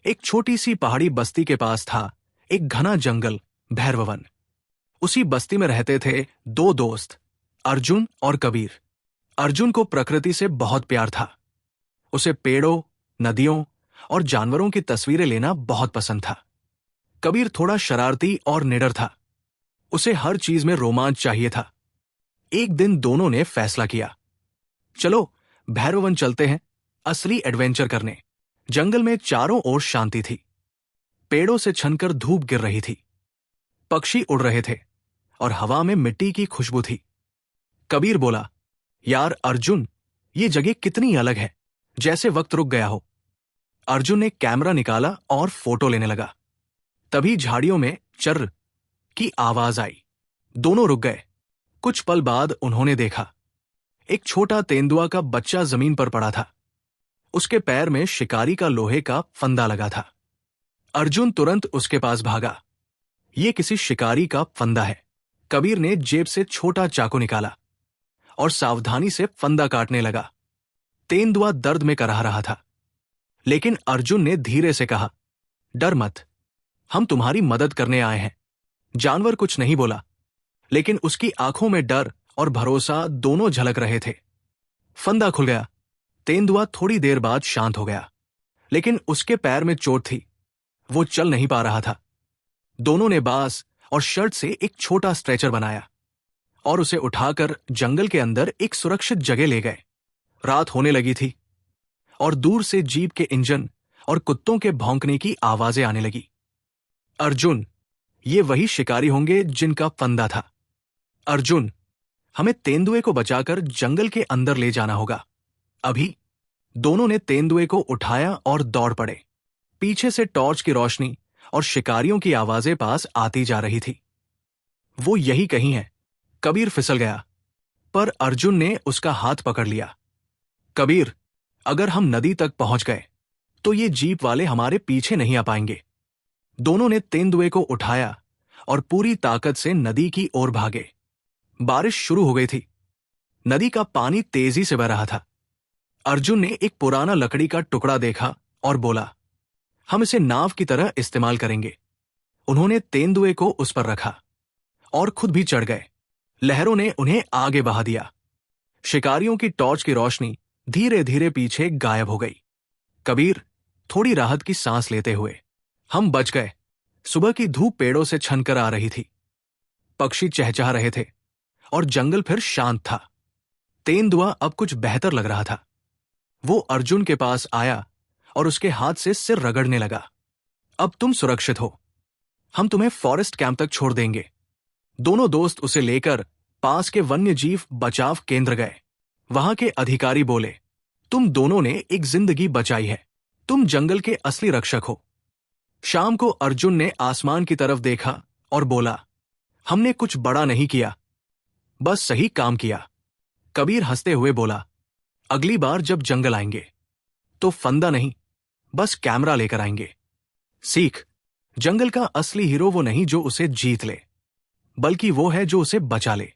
एक छोटी सी पहाड़ी बस्ती के पास था एक घना जंगल, भैरवन। उसी बस्ती में रहते थे दो दोस्त, अर्जुन और कबीर। अर्जुन को प्रकृति से बहुत प्यार था। उसे पेड़ों, नदियों और जानवरों की तस्वीरें लेना बहुत पसंद था। कबीर थोड़ा शरारती और निडर था। उसे हर चीज में रोमांच चाहिए था। एक दिन दोनों ने फैसला किया, चलो भैरवन चलते हैं असली एडवेंचर करने। जंगल में चारों ओर शांति थी। पेड़ों से छनकर धूप गिर रही थी, पक्षी उड़ रहे थे और हवा में मिट्टी की खुशबू थी। कबीर बोला, यार अर्जुन, ये जगह कितनी अलग है, जैसे वक्त रुक गया हो। अर्जुन ने कैमरा निकाला और फोटो लेने लगा। तभी झाड़ियों में चर्र की आवाज आई। दोनों रुक गए। कुछ पल बाद उन्होंने देखा, एक छोटा तेंदुआ का बच्चा जमीन पर पड़ा था। उसके पैर में शिकारी का लोहे का फंदा लगा था। अर्जुन तुरंत उसके पास भागा। ये किसी शिकारी का फंदा है। कबीर ने जेब से छोटा चाकू निकाला और सावधानी से फंदा काटने लगा। तेंदुआ दर्द में कराह रहा था, लेकिन अर्जुन ने धीरे से कहा, डर मत, हम तुम्हारी मदद करने आए हैं। जानवर कुछ नहीं बोला, लेकिन उसकी आंखों में डर और भरोसा दोनों झलक रहे थे। फंदा खुल गया। तेंदुआ थोड़ी देर बाद शांत हो गया, लेकिन उसके पैर में चोट थी। वो चल नहीं पा रहा था। दोनों ने बांस और शर्ट से एक छोटा स्ट्रेचर बनाया और उसे उठाकर जंगल के अंदर एक सुरक्षित जगह ले गए। रात होने लगी थी और दूर से जीप के इंजन और कुत्तों के भौंकने की आवाजें आने लगी। अर्जुन, ये वही शिकारी होंगे जिनका फंदा था। अर्जुन, हमें तेंदुए को बचाकर जंगल के अंदर ले जाना होगा अभी। दोनों ने तेंदुए को उठाया और दौड़ पड़े। पीछे से टॉर्च की रोशनी और शिकारियों की आवाजें पास आती जा रही थी। वो यही कहीं है। कबीर फिसल गया, पर अर्जुन ने उसका हाथ पकड़ लिया। कबीर, अगर हम नदी तक पहुंच गए तो ये जीप वाले हमारे पीछे नहीं आ पाएंगे। दोनों ने तेंदुए को उठाया और पूरी ताकत से नदी की ओर भागे। बारिश शुरू हो गई थी। नदी का पानी तेजी से बह रहा था। अर्जुन ने एक पुराना लकड़ी का टुकड़ा देखा और बोला, हम इसे नाव की तरह इस्तेमाल करेंगे। उन्होंने तेंदुए को उस पर रखा और खुद भी चढ़ गए। लहरों ने उन्हें आगे बहा दिया। शिकारियों की टॉर्च की रोशनी धीरे धीरे पीछे गायब हो गई। कबीर थोड़ी राहत की सांस लेते हुए, हम बच गए। सुबह की धूप पेड़ों से छनकर आ रही थी। पक्षी चहचहा रहे थे और जंगल फिर शांत था। तेंदुआ अब कुछ बेहतर लग रहा था। वो अर्जुन के पास आया और उसके हाथ से सिर रगड़ने लगा। अब तुम सुरक्षित हो, हम तुम्हें फॉरेस्ट कैंप तक छोड़ देंगे। दोनों दोस्त उसे लेकर पास के वन्य जीव बचाव केंद्र गए। वहां के अधिकारी बोले, तुम दोनों ने एक जिंदगी बचाई है, तुम जंगल के असली रक्षक हो। शाम को अर्जुन ने आसमान की तरफ देखा और बोला, हमने कुछ बड़ा नहीं किया, बस सही काम किया। कबीर हंसते हुए बोला, अगली बार जब जंगल आएंगे तो फंदा नहीं, बस कैमरा लेकर आएंगे। सीख, जंगल का असली हीरो वो नहीं जो उसे जीत ले, बल्कि वो है जो उसे बचा ले।